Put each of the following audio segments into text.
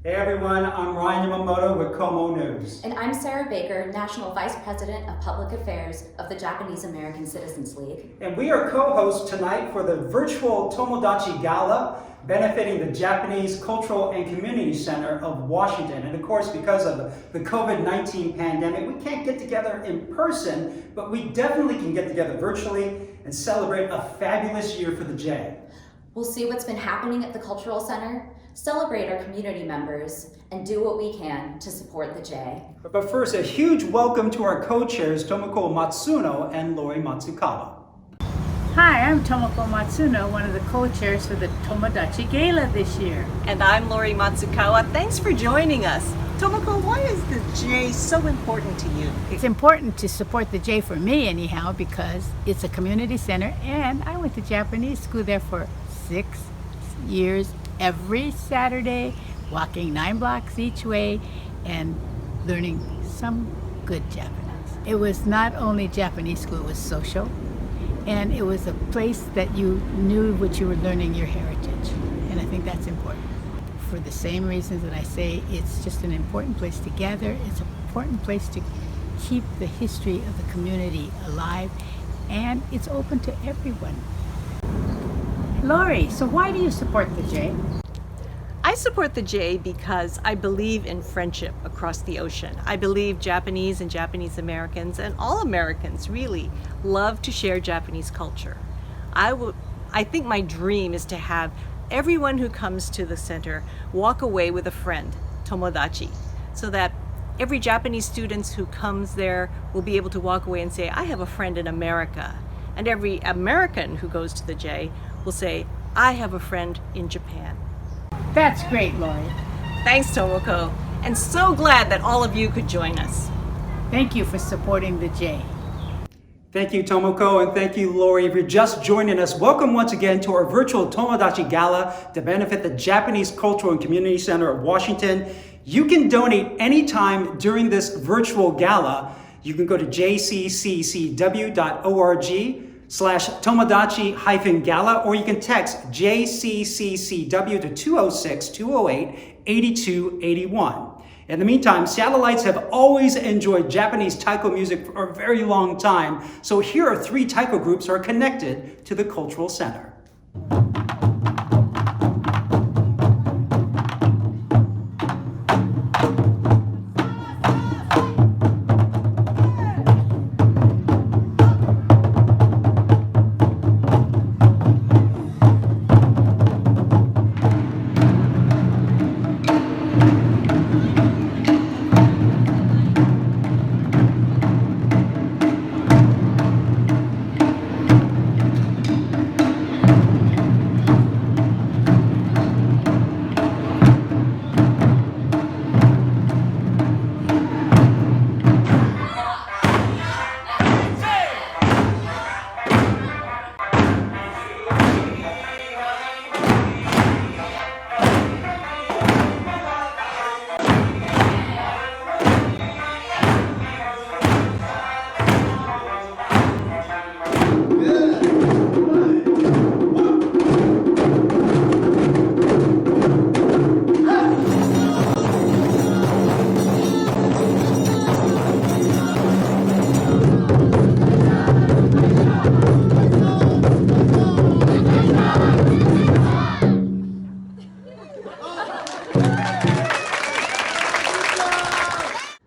Hey everyone, I'm Ryan Yamamoto with Como News. And I'm Sarah Baker, National Vice President of Public Affairs of the Japanese American Citizens League. And we are co-hosts tonight for the virtual Tomodachi Gala, benefiting the Japanese Cultural and Community Center of Washington. And of course, because of the COVID-19 pandemic, we can't get together in person, but we definitely can get together virtually and celebrate a fabulous year for the J. We'll see what's been happening at the Cultural Center, celebrate our community members, and do what we can to support the J. But first, a huge welcome to our co-chairs, Tomoko Matsuno and Lori Matsukawa. Hi, I'm Tomoko Matsuno, one of the co-chairs for the Tomodachi Gala this year. And I'm Lori Matsukawa. Thanks for joining us. Tomoko, why is the J so important to you? It's important to support the J for me anyhow because it's a community center and I went to Japanese school there for 6 years every Saturday, walking 9 blocks each way and learning some good Japanese. It was not only Japanese school, it was social, and it was a place that you knew what you were learning, your heritage, and I think that's important. For the same reasons that I say it's just an important place to gather, it's an important place to keep the history of the community alive, and it's open to everyone. Lori, so why do you support the J? I support the J because I believe in friendship across the ocean. I believe Japanese and Japanese Americans and all Americans really love to share Japanese culture. I think my dream is to have everyone who comes to the center walk away with a friend, Tomodachi, so that every Japanese student who comes there will be able to walk away and say, I have a friend in America. And every American who goes to the J will say, I have a friend in Japan. That's great, Lori. Thanks, Tomoko, and so glad that all of you could join us. Thank you for supporting the J. Thank you, Tomoko, and thank you, Lori. If you're just joining us, welcome once again to our virtual Tomodachi Gala to benefit the Japanese Cultural and Community Center of Washington. You can donate anytime during this virtual gala. You can go to jccccw.org/Tomodachi-Gala, or you can text JCCCW to 206-208-8281. In the meantime, satellites have always enjoyed Japanese taiko music for a very long time, so here are 3 taiko groups that are connected to the Cultural Center.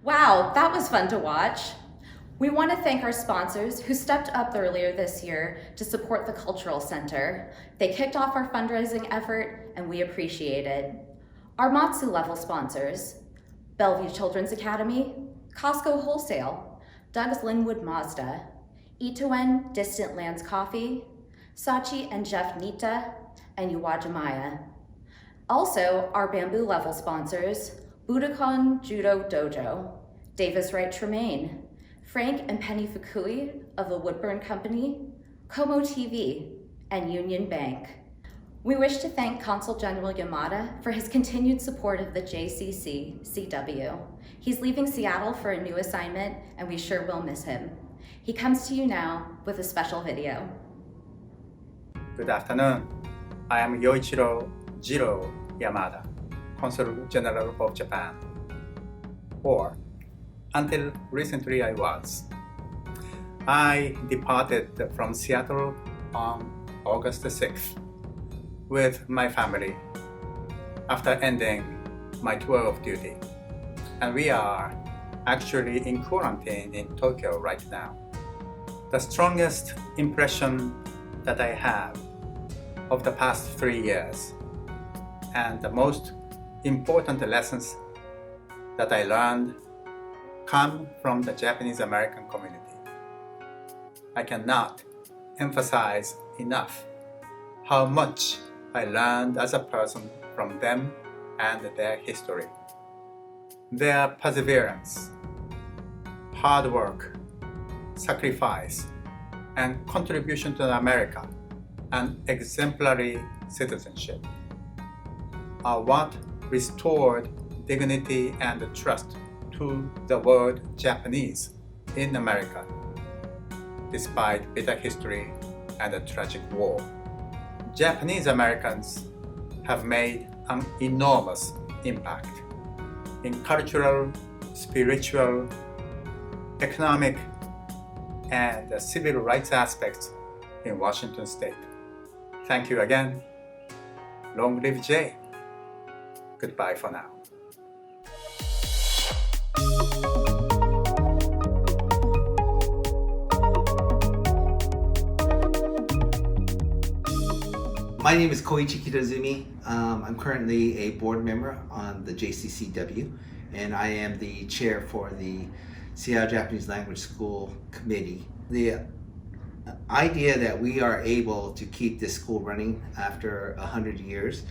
Wow, that was fun to watch. We want to thank our sponsors who stepped up earlier this year to support the Cultural Center. They kicked off our fundraising effort and we appreciate it. Our Matsu level sponsors: Bellevue Children's Academy, Costco Wholesale, Doug's Linwood Mazda, Itoen Distant Lands Coffee, Sachi and Jeff Nita, and Uwajimaya. Also, our Bamboo level sponsors: Budokan Judo Dojo, Davis Wright Tremaine, Frank and Penny Fukui of the Woodburn Company, Como TV, and Union Bank. We wish to thank Consul General Yamada for his continued support of the JCCCW. He's leaving Seattle for a new assignment, and we sure will miss him. He comes to you now with a special video. Good afternoon. I am Yoichiro Jiro Yamada. Consul General of Japan, or until recently I was. I departed from Seattle on August 6th with my family after ending my tour of duty, and we are actually in quarantine in Tokyo right now. The strongest impression that I have of the past 3 years, and the most important lessons that I learned, come from the Japanese American community. I cannot emphasize enough how much I learned as a person from them and their history. Their perseverance, hard work, sacrifice, and contribution to America and exemplary citizenship are what restored dignity and trust to the word Japanese in America, despite bitter history and a tragic war. Japanese Americans have made an enormous impact in cultural, spiritual, economic, and civil rights aspects in Washington State. Thank you again. Long live Jay. Goodbye for now. My name is Koichi Kitazumi. I'm currently a board member on the JCCCW, and I am the chair for the Seattle Japanese Language School Committee. The idea that we are able to keep this school running after 100 years.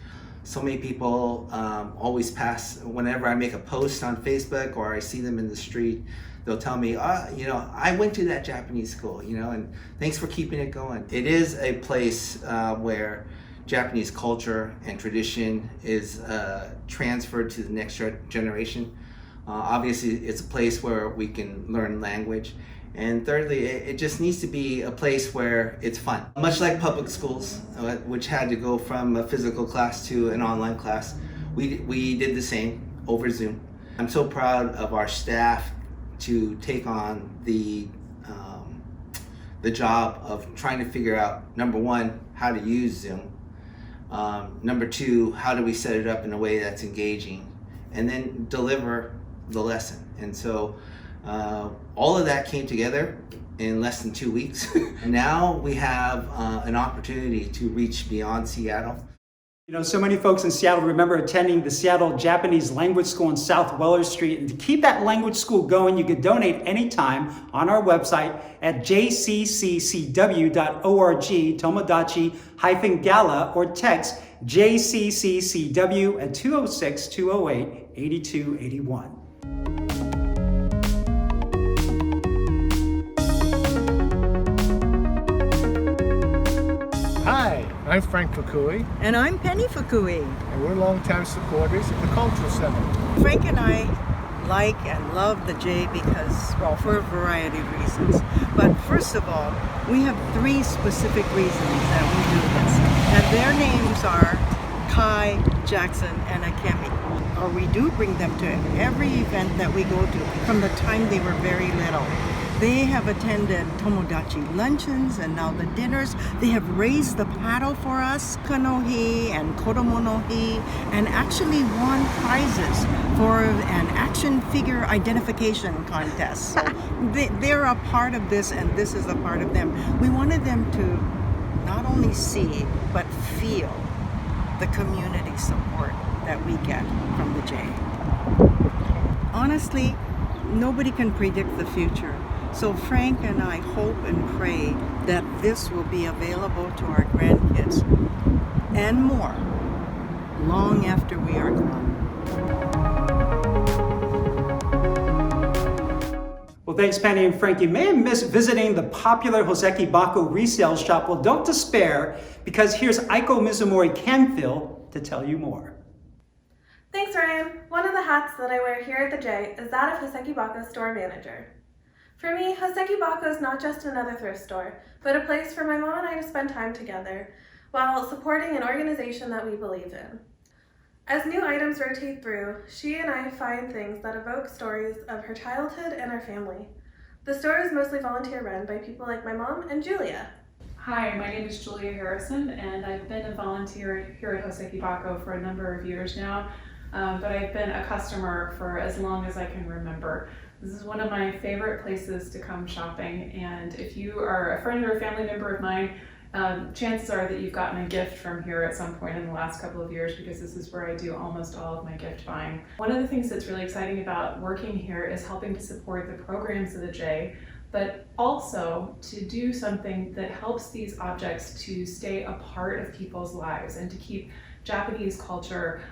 So many people always pass, whenever I make a post on Facebook or I see them in the street, they'll tell me, I went to that Japanese school, and thanks for keeping it going. It is a place where Japanese culture and tradition is transferred to the next generation. Obviously, it's a place where we can learn language. And thirdly, it just needs to be a place where it's fun. Much like public schools, which had to go from a physical class to an online class, we did the same over Zoom. I'm so proud of our staff to take on the job of trying to figure out, number one, how to use Zoom. Number two, how do we set it up in a way that's engaging, and then deliver the lesson. And so all of that came together in less than 2 weeks. Now we have an opportunity to reach beyond Seattle. So many folks in Seattle remember attending the Seattle Japanese Language School on South Weller Street. And to keep that language school going, you could donate anytime on our website at jccccw.org, Tomodachi-Gala, or text JCCCW at 206-208-8281. Hi, I'm Frank Fukui, And I'm Penny Fukui. and we're longtime supporters of the Cultural Center. Frank and I like and love the J because, well, for a variety of reasons. But first of all, we have 3 specific reasons that we do this. And their names are Kai, Jackson, and Akemi. Or we do bring them to every event that we go to from the time they were very little. They have attended Tomodachi luncheons and now the dinners. They have raised the paddle for us, Kanohi and Kodomo no Hi, and actually won prizes for an action figure identification contest. So they're a part of this, and this is a part of them. We wanted them to not only see, but feel the community support that we get from the J. Honestly, nobody can predict the future. So Frank and I hope and pray that this will be available to our grandkids and more long after we are gone. Well, thanks, Penny and Frank. You may have missed visiting the popular Hosekibako resale shop. Well, don't despair, because here's Aiko Mizumori Canfield to tell you more. Thanks, Ryan. One of the hats that I wear here at the J is that of Hosekibako store manager. For me, Hosekibako is not just another thrift store, but a place for my mom and I to spend time together while supporting an organization that we believe in. As new items rotate through, she and I find things that evoke stories of her childhood and our family. The store is mostly volunteer run by people like my mom and Julia. Hi, my name is Julia Harrison, and I've been a volunteer here at Hosekibako for a number of years now, but I've been a customer for as long as I can remember. This is one of my favorite places to come shopping, and if you are a friend or a family member of mine, chances are that you've gotten a gift from here at some point in the last couple of years, because this is where I do almost all of my gift buying. One of the things that's really exciting about working here is helping to support the programs of the J, but also to do something that helps these objects to stay a part of people's lives and to keep Japanese culture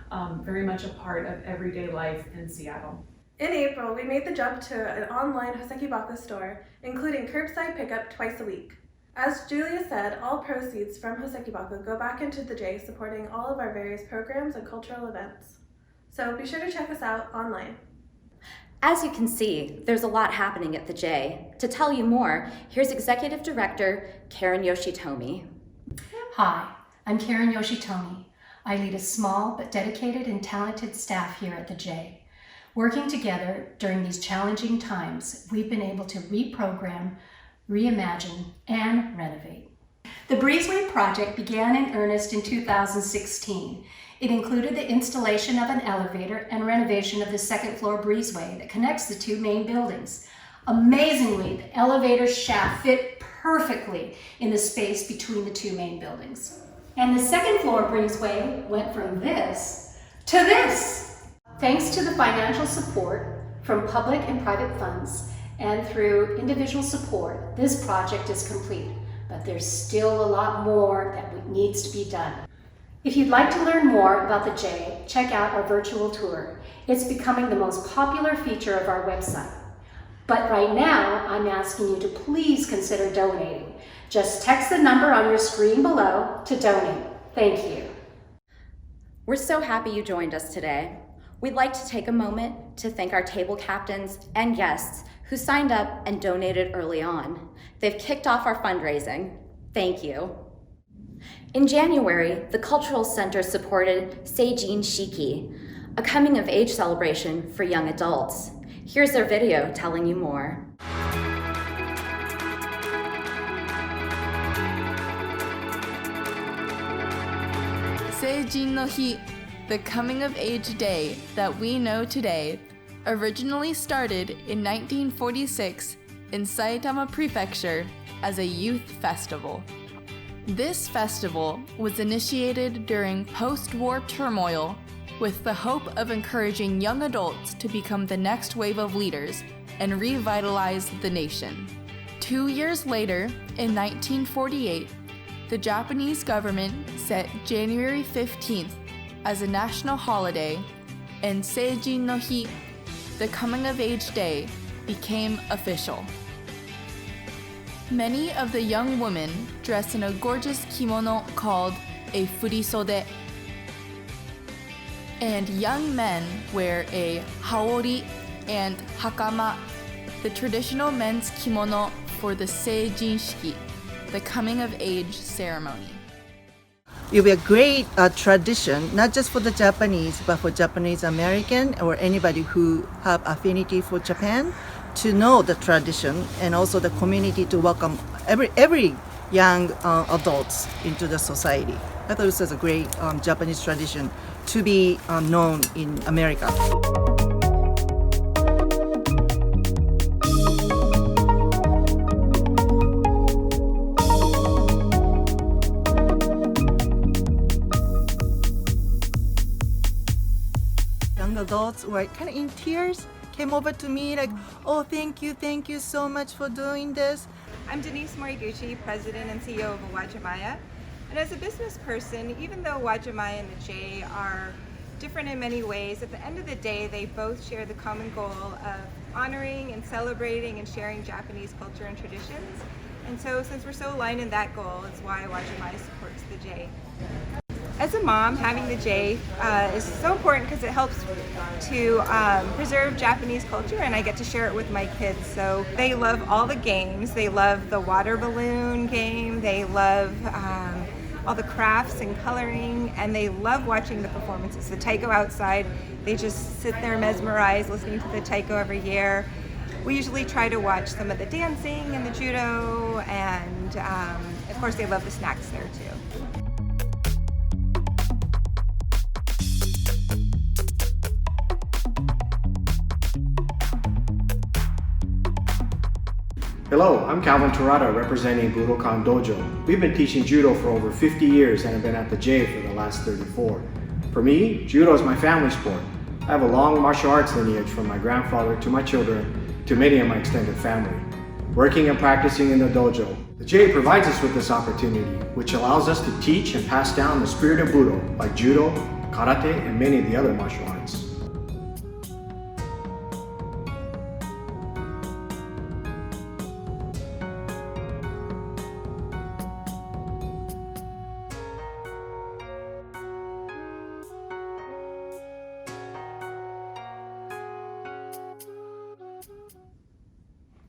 very much a part of everyday life in Seattle. In April, we made the jump to an online Hosekibako store, including curbside pickup twice a week. As Julia said, all proceeds from Hosekibako go back into the J, supporting all of our various programs and cultural events. So be sure to check us out online. As you can see, there's a lot happening at the J. To tell you more, here's Executive Director Karen Yoshitomi. Hi, I'm Karen Yoshitomi. I lead a small but dedicated and talented staff here at the J. Working together during these challenging times, we've been able to reprogram, reimagine, and renovate. The Breezeway project began in earnest in 2016. It included the installation of an elevator and renovation of the second floor breezeway that connects the two main buildings. Amazingly, the elevator shaft fit perfectly in the space between the two main buildings. And the second floor breezeway went from this to this. Thanks to the financial support from public and private funds, and through individual support, this project is complete, but there's still a lot more that needs to be done. If you'd like to learn more about the J, check out our virtual tour. It's becoming the most popular feature of our website. But right now, I'm asking you to please consider donating. Just text the number on your screen below to donate. Thank you. We're so happy you joined us today. We'd like to take a moment to thank our table captains and guests who signed up and donated early on. They've kicked off our fundraising. Thank you. In January, the Cultural Center supported Seijin Shiki, a coming-of-age celebration for young adults. Here's their video telling you more. Seijin no Hi, the coming-of-age day that we know today, originally started in 1946 in Saitama Prefecture as a youth festival. This festival was initiated during post-war turmoil with the hope of encouraging young adults to become the next wave of leaders and revitalize the nation. 2 years later, in 1948, the Japanese government set January 15th as a national holiday, and Seijin no Hi, the coming-of-age day, became official. Many of the young women dress in a gorgeous kimono called a furisode, and young men wear a haori and hakama, the traditional men's kimono for the Seijin Shiki, the coming-of-age ceremony. It will be a great tradition, not just for the Japanese, but for Japanese American or anybody who have affinity for Japan, to know the tradition, and also the community to welcome every young adults into the society. I thought this was a great Japanese tradition to be known in America. Young adults were kind of in tears, came over to me like, oh, thank you so much for doing this. I'm Denise Moriguchi, President and CEO of Wajimaya. And as a business person, even though Wajimaya and the J are different in many ways, at the end of the day, they both share the common goal of honoring and celebrating and sharing Japanese culture and traditions. And so since we're so aligned in that goal, it's why Wajimaya supports the J. As a mom, having the J is so important because it helps to preserve Japanese culture, and I get to share it with my kids. So they love all the games. They love the water balloon game. They love all the crafts and coloring, and they love watching the performances. The taiko outside, they just sit there mesmerized listening to the taiko every year. We usually try to watch some of the dancing and the judo, and of course they love the snacks there too. Hello, I'm Calvin Torada representing Budokan Dojo. We've been teaching judo for over 50 years and have been at the J for the last 34. For me, judo is my family sport. I have a long martial arts lineage from my grandfather to my children to many of my extended family. Working and practicing in the dojo, the J provides us with this opportunity, which allows us to teach and pass down the spirit of Budo, like judo, karate, and many of the other martial arts.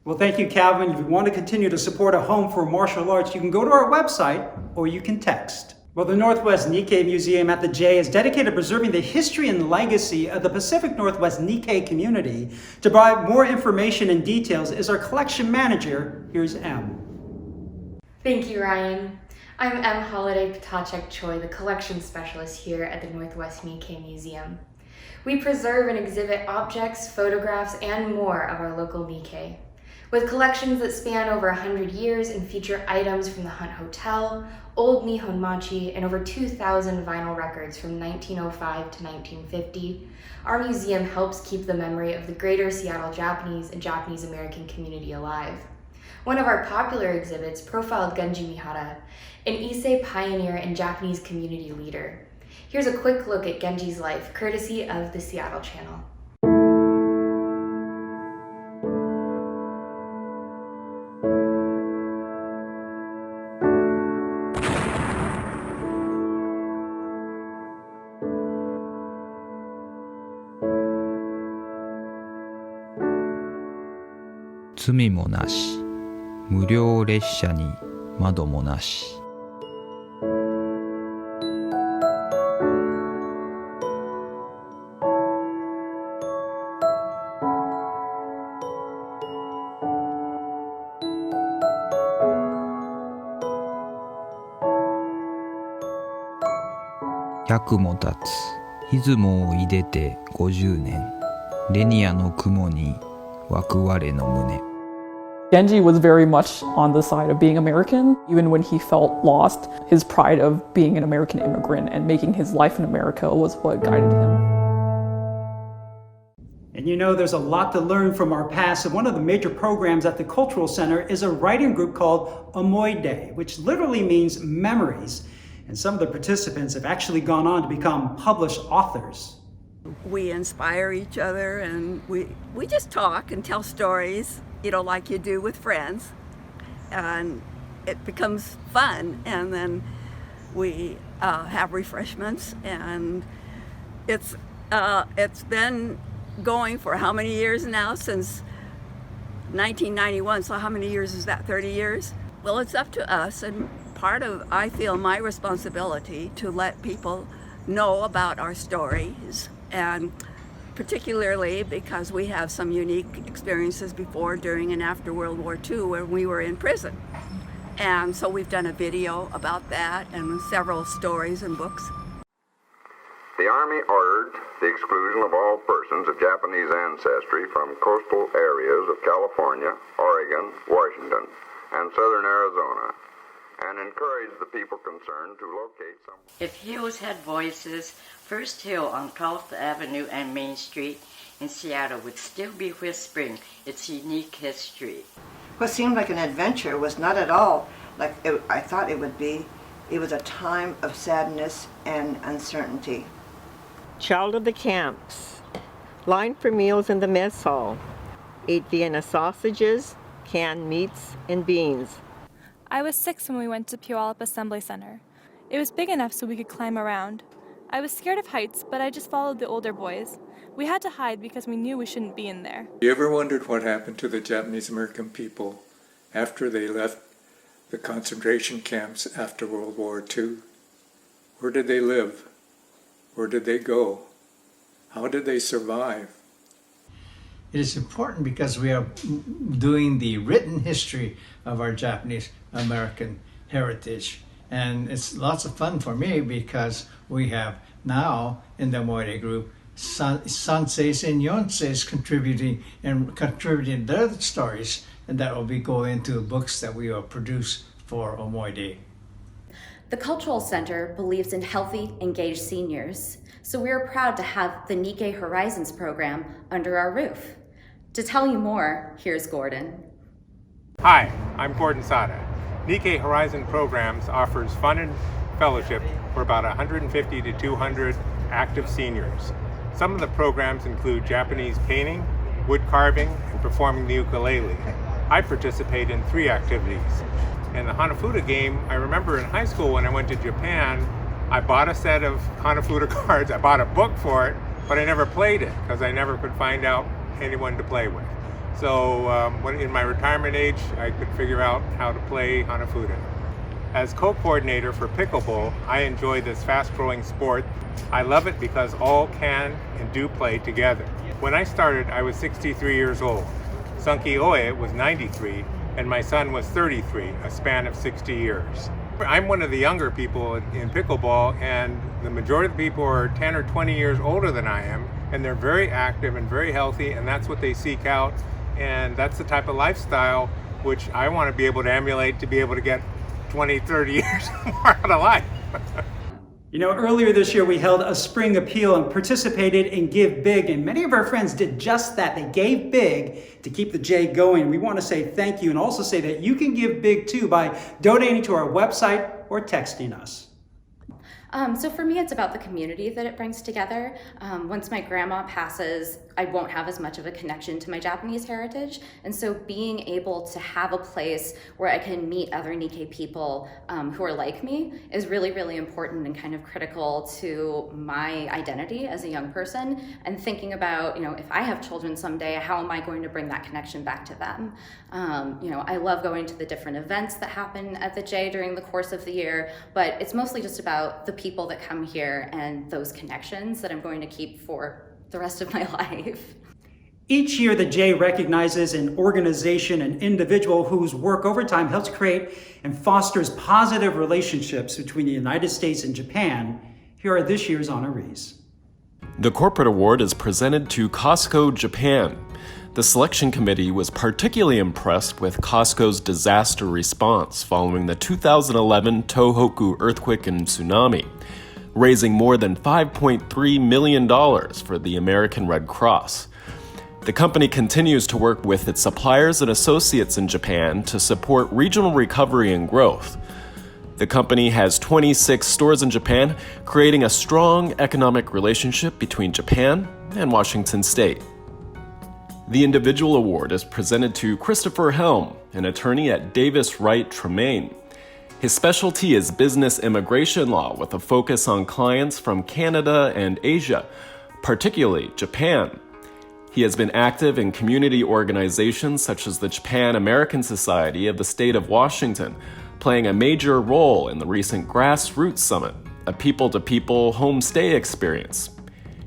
Well, thank you, Calvin. If you want to continue to support a home for martial arts, you can go to our website or you can text. Well, the Northwest Nikkei Museum at the J is dedicated to preserving the history and legacy of the Pacific Northwest Nikkei community. To provide more information and details is our collection manager. Here's M. Thank you, Ryan. I'm M. Holiday Patachek Choi, the collection specialist here at the Northwest Nikkei Museum. We preserve and exhibit objects, photographs, and more of our local Nikkei. With collections that span over 100 years and feature items from the Hunt Hotel, Old Nihon Machi, and over 2,000 vinyl records from 1905 to 1950, our museum helps keep the memory of the greater Seattle Japanese and Japanese American community alive. One of our popular exhibits profiled Genji Mihara, an Issei pioneer and Japanese community leader. Here's a quick look at Genji's life, courtesy of the Seattle Channel.罪もなし、無料列車に窓もなし。役も立つ、出雲をいでて50年、レニアの雲に湧く我の胸。Genji was very much on the side of being American. Even when he felt lost, his pride of being an American immigrant and making his life in America was what guided him. And you know, there's a lot to learn from our past, and one of the major programs at the Cultural Center is a writing group called Omoide, which literally means memories. And some of the participants have actually gone on to become published authors. We inspire each other, and we just talk and tell stories, you know, like you do with friends. And it becomes fun, and then we have refreshments, and it's been going for how many years now? Since 1991, so how many years is that, 30 years? Well, it's up to us, and part of, I feel, my responsibility to let people know about our stories, and particularly because we have some unique experiences before, during, and after World War II when we were in prison. And so we've done a video about that and several stories and books. The Army ordered the exclusion of all persons of Japanese ancestry from coastal areas of California, Oregon, Washington, and southern Arizona, and encouraged the people concerned to locate some. If hills had voices, First Hill on 12th Avenue and Main Street in Seattle would still be whispering its unique history. What seemed like an adventure was not at all like I thought it would be. It was a time of sadness and uncertainty. Child of the camps, lined for meals in the mess hall, ate Vienna sausages, canned meats, and beans. I was 6 when we went to Puyallup Assembly Center. It was big enough so we could climb around. I was scared of heights, but I just followed the older boys. We had to hide because we knew we shouldn't be in there. You ever wondered what happened to the Japanese American people after they left the concentration camps after World War II. Where did they live? Where did they go? How did they survive? It is important because we are doing the written history of our Japanese American heritage. And it's lots of fun for me because we have now in the Moire group Sanseis and Yonseis contributing their stories, and that will be going into books that we will produce for Omoide. The Cultural Center believes in healthy, engaged seniors, so we are proud to have the Nikkei Horizons program under our roof. To tell you more, here's Gordon. Hi, I'm Gordon Sada. Nikkei Horizon Programs offers fun and fellowship for about 150 to 200 active seniors. Some of the programs include Japanese painting, wood carving, and performing the ukulele. I participate in 3 activities. In the Hanafuda game, I remember in high school when I went to Japan, I bought a set of Hanafuda cards. I bought a book for it, but I never played it because I never could find out anyone to play with. So when in my retirement age, I could figure out how to play Hanafuda. As co-coordinator for pickleball, I enjoy this fast-growing sport. I love it because all can and do play together. When I started, I was 63 years old. Sunki Oe was 93, and my son was 33, a span of 60 years. I'm one of the younger people in pickleball, and the majority of the people are 10 or 20 years older than I am, and they're very active and very healthy, and that's what they seek out, and that's the type of lifestyle which I want to be able to emulate to be able to get 20, 30 years more out of life. You know, earlier this year we held a spring appeal and participated in Give Big, and many of our friends did just that. They gave big to keep the J going. We want to say thank you and also say that you can give big too by donating to our website or texting us. So for me, it's about the community that it brings together. Once my grandma passes, I won't have as much of a connection to my Japanese heritage. And so being able to have a place where I can meet other Nikkei people who are like me is really, really important and kind of critical to my identity as a young person. And thinking about, if I have children someday, how am I going to bring that connection back to them? I love going to the different events that happen at the J during the course of the year, but it's mostly just about the people that come here and those connections that I'm going to keep for the rest of my life. Each year, the J recognizes an organization, an individual whose work over time helps create and fosters positive relationships between the United States and Japan. Here are this year's honorees. The Corporate Award is presented to Costco Japan. The selection committee was particularly impressed with Costco's disaster response following the 2011 Tohoku earthquake and tsunami, raising more than $5.3 million for the American Red Cross. The company continues to work with its suppliers and associates in Japan to support regional recovery and growth. The company has 26 stores in Japan, creating a strong economic relationship between Japan and Washington State. The individual award is presented to Christopher Helm, an attorney at Davis Wright Tremaine. His specialty is business immigration law with a focus on clients from Canada and Asia, particularly Japan. He has been active in community organizations such as the Japan American Society of the State of Washington, playing a major role in the recent Grassroots Summit, a people-to-people homestay experience.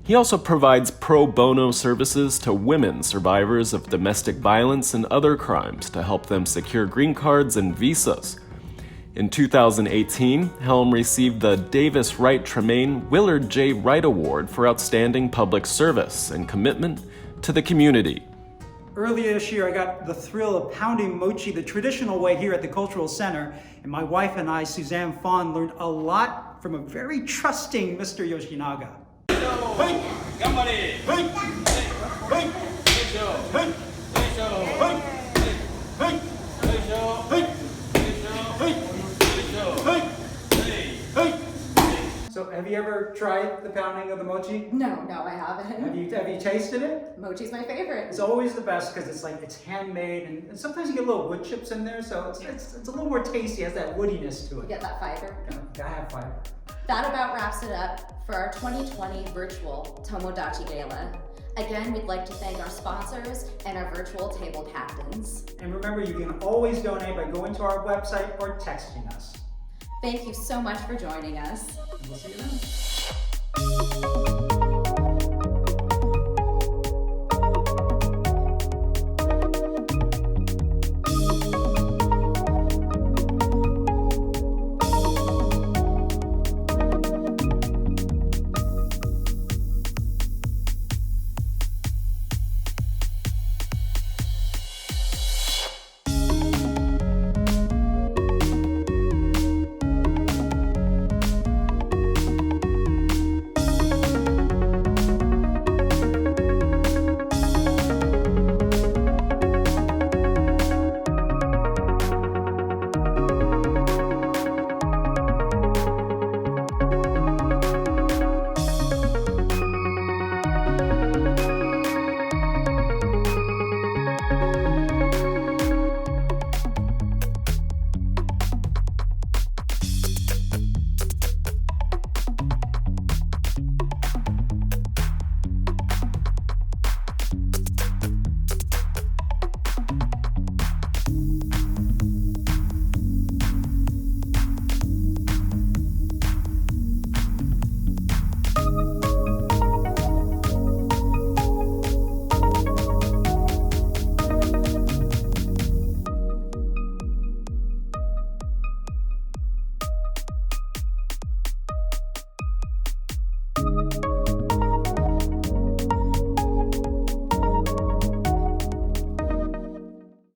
He also provides pro bono services to women survivors of domestic violence and other crimes to help them secure green cards and visas. In 2018, Helm received the Davis Wright Tremaine Willard J. Wright Award for outstanding public service and commitment to the community. Earlier this year, I got the thrill of pounding mochi the traditional way here at the Cultural Center, and my wife and I, Suzanne Fawn, learned a lot from a very trusting Mr. Yoshinaga. So have you ever tried the pounding of the mochi? No, I haven't. Have you tasted it? Mochi's my favorite. It's always the best because it's handmade, and sometimes you get little wood chips in there, so it's a little more tasty. It has that woodiness to it. You get that fiber. Gotta have fiber. That about wraps it up for our 2020 virtual Tomodachi Gala. Again, we'd like to thank our sponsors and our virtual table captains. And remember, you can always donate by going to our website or texting us. Thank you so much for joining us. We'll see you then.